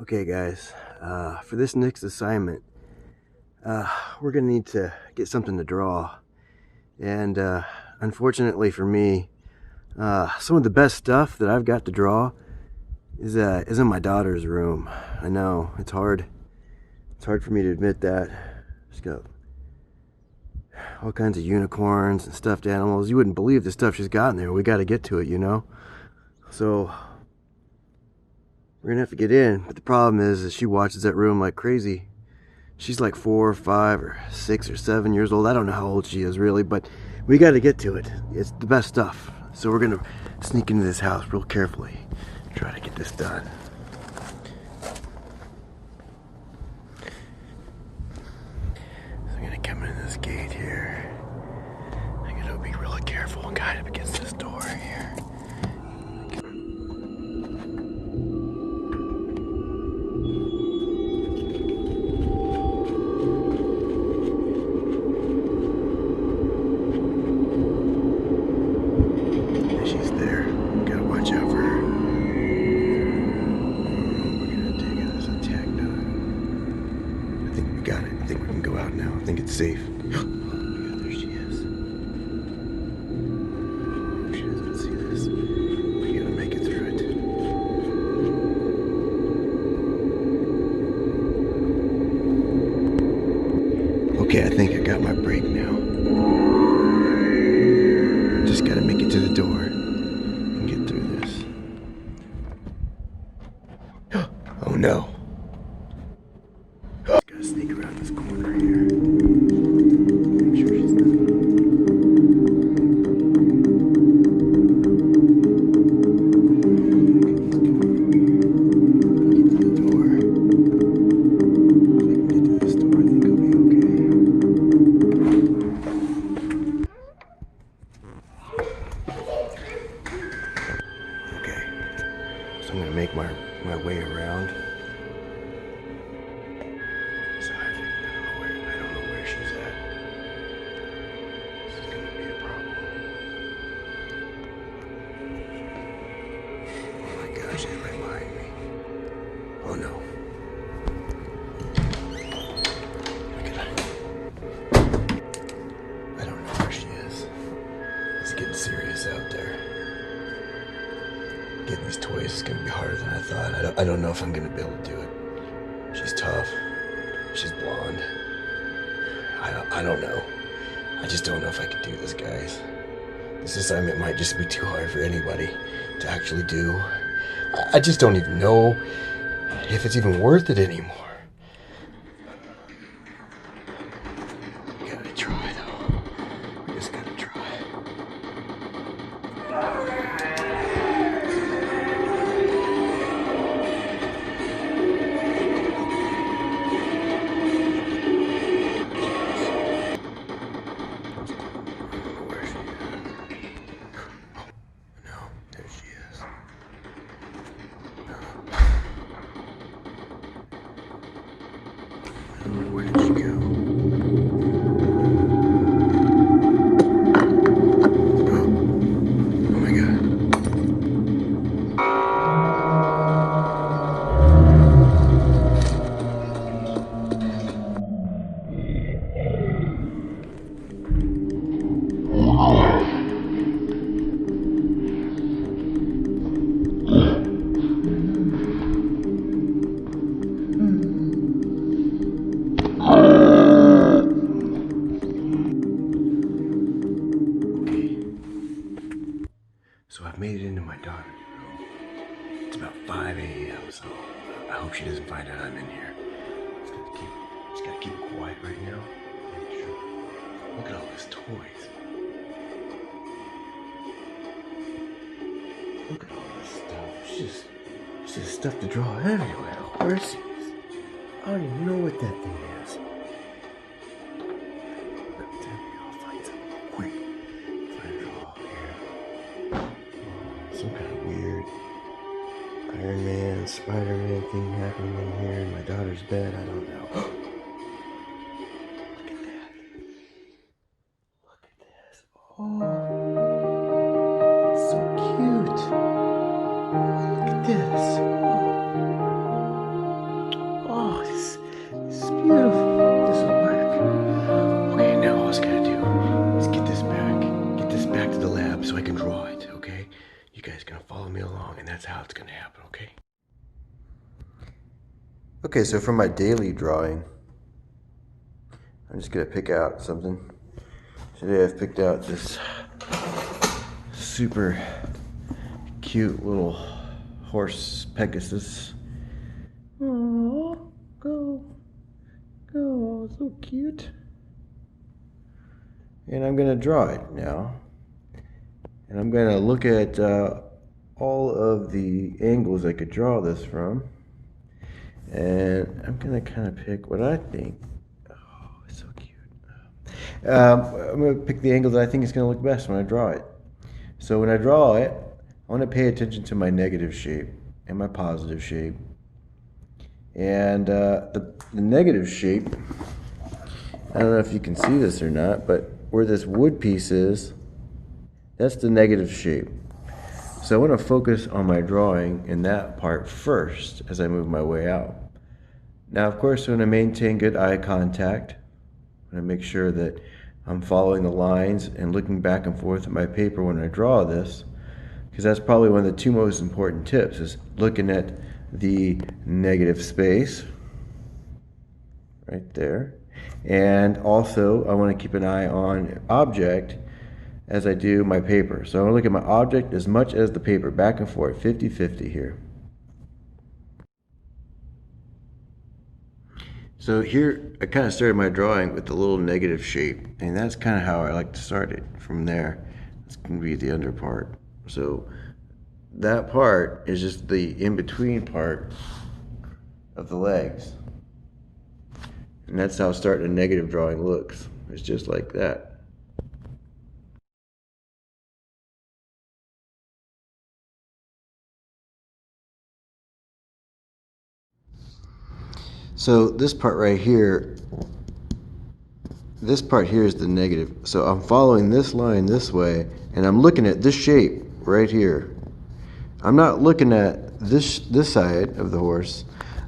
Okay, guys, for this next assignment, we're gonna need to get something to draw. And unfortunately for me, some of the best stuff that I've got to draw is in my daughter's room. I know it's hard. It's hard for me to admit that. She's got all kinds of unicorns and stuffed animals. You wouldn't believe the stuff she's got in there. We got to get to it, you know. So we're gonna have to get in. But the problem is she watches that room like crazy. She's like 4 or 5 or 6 or 7 years old. I don't know how old she is really, but we got to get to it. It's the best stuff. So we're gonna sneak into this house real carefully, try to get this done. So I'm gonna come in this gate here. I'm gonna be really careful and guide up against this door here. She's there. Gotta watch out for her. We're gonna dig in this attack now. I think we got it. I think we can go out now. I think it's safe. Oh my God, there she is. I hope she doesn't see this. We gotta make it through it. Okay, I think I got my break now. Just gotta make it to the door and get through this. Oh no. Just gotta sneak around this corner here. Make sure she's not. Get to the door. If I can get to this door, I think I'll be okay. Okay. So I'm gonna make my way around. So I don't know where she's at. This is gonna be a problem. Oh my gosh, she's right behind me. Oh no. Look at her. I don't know where she is. It's getting serious out there. Getting these toys is gonna be harder than I thought. I don't know if I'm gonna be able to do it. She's tough. She's blonde. I don't know. I just don't know if I could do this, guys. This assignment might just be too hard for anybody to actually do. I just don't even know if it's even worth it anymore. We gotta try, though. We just gotta try. Where she is? No, there she is. Where did she go? Oh my God. So I've made it into my daughter's room. It's about 5 a.m., so I hope she doesn't find out I'm in here. Just gotta keep it quiet right now. Make sure. Look at all these toys. Look at all this stuff. It's just stuff to draw everywhere. Horses. I don't even know what that thing is. I'll find something real quick. Find a draw here. Some kind of weird Iron Man, Spider-Man thing happening in here in my daughter's bed. I don't know. Look at that. Look at this. Oh, it's so cute. Look at this. Oh. along, and that's how it's going to happen, okay? Okay, so for my daily drawing, I'm just going to pick out something. Today I've picked out this super cute little horse Pegasus. Oh, go, so cute. And I'm going to draw it now. And I'm going to look at all of the angles I could draw this from. And I'm going to kind of pick what I think. Oh, it's so cute. I'm going to pick the angle that I think is going to look best when I draw it. So when I draw it, I want to pay attention to my negative shape and my positive shape. And the negative shape, I don't know if you can see this or not, but where this wood piece is, that's the negative shape. So I want to focus on my drawing in that part first as I move my way out. Now, of course, I want to maintain good eye contact. I want to make sure that I'm following the lines and looking back and forth at my paper when I draw this, because that's probably one of the two most important tips, is looking at the negative space right there. And also, I want to keep an eye on object as I do my paper. So I want to look at my object as much as the paper, back and forth, 50-50 here. So here, I kind of started my drawing with the little negative shape, and that's kind of how I like to start it. From there, it's going to be the under part. So that part is just the in-between part of the legs. And that's how starting a negative drawing looks. It's just like that. So this part right here, this part here is the negative. So I'm following this line this way, and I'm looking at this shape right here. I'm not looking at this side of the horse.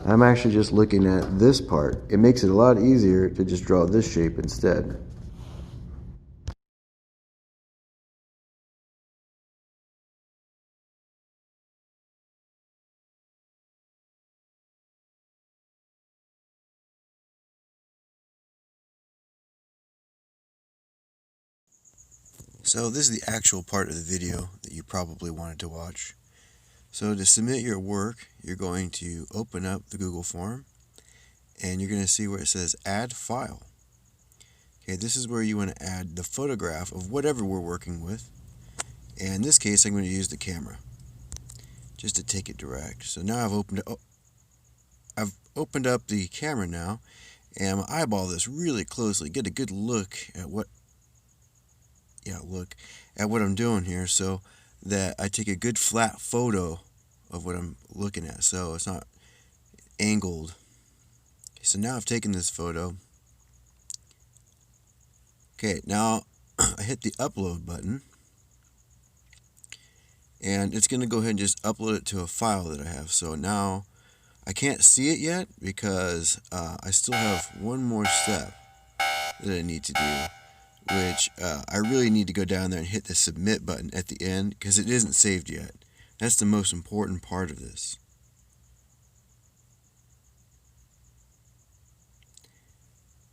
I'm actually just looking at this part. It makes it a lot easier to just draw this shape instead. So this is the actual part of the video that you probably wanted to watch. So to submit your work, you're going to open up the Google form, and you're going to see where it says Add File. Okay, this is where you want to add the photograph of whatever we're working with. And in this case, I'm going to use the camera just to take it direct. So now I've opened up the camera now, and I'm going to eyeball this really closely, get a good look at what I'm doing here, so that I take a good flat photo of what I'm looking at, so it's not angled. So now I've taken this photo. Okay, now I hit the upload button, and it's going to go ahead and just upload it to a file that I have. So now I can't see it yet because I still have one more step that I need to do, which I really need to go down there and hit the submit button at the end because it isn't saved yet. That's the most important part of this.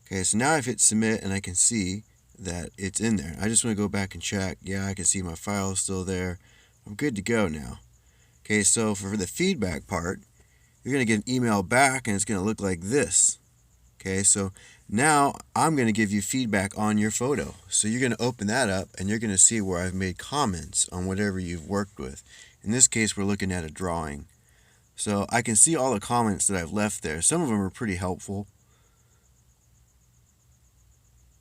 Okay, so now I've hit submit and I can see that it's in there. I just want to go back and check. Yeah, I can see my file is still there. I'm good to go now. Okay, so for the feedback part, you're going to get an email back and it's going to look like this. Okay, so now I'm going to give you feedback on your photo. So you're going to open that up and you're going to see where I've made comments on whatever you've worked with. In this case, we're looking at a drawing. So I can see all the comments that I've left there. Some of them are pretty helpful.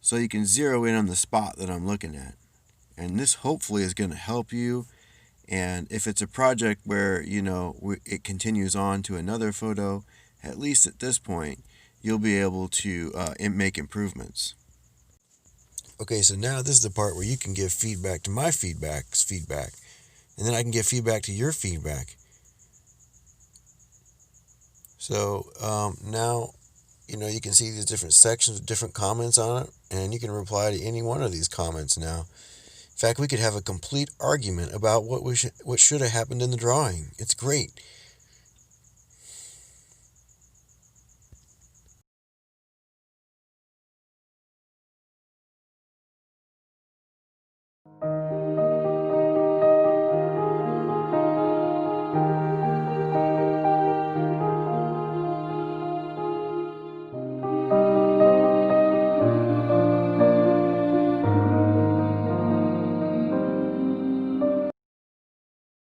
So you can zero in on the spot that I'm looking at. And this hopefully is going to help you. And if it's a project where, it continues on to another photo, at least at this point, you'll be able to make improvements. Okay, so now this is the part where you can give feedback to my feedback, and then I can give feedback to your feedback. So now, you can see these different sections with different comments on it, and you can reply to any one of these comments now. In fact, we could have a complete argument about what should have happened in the drawing. It's great.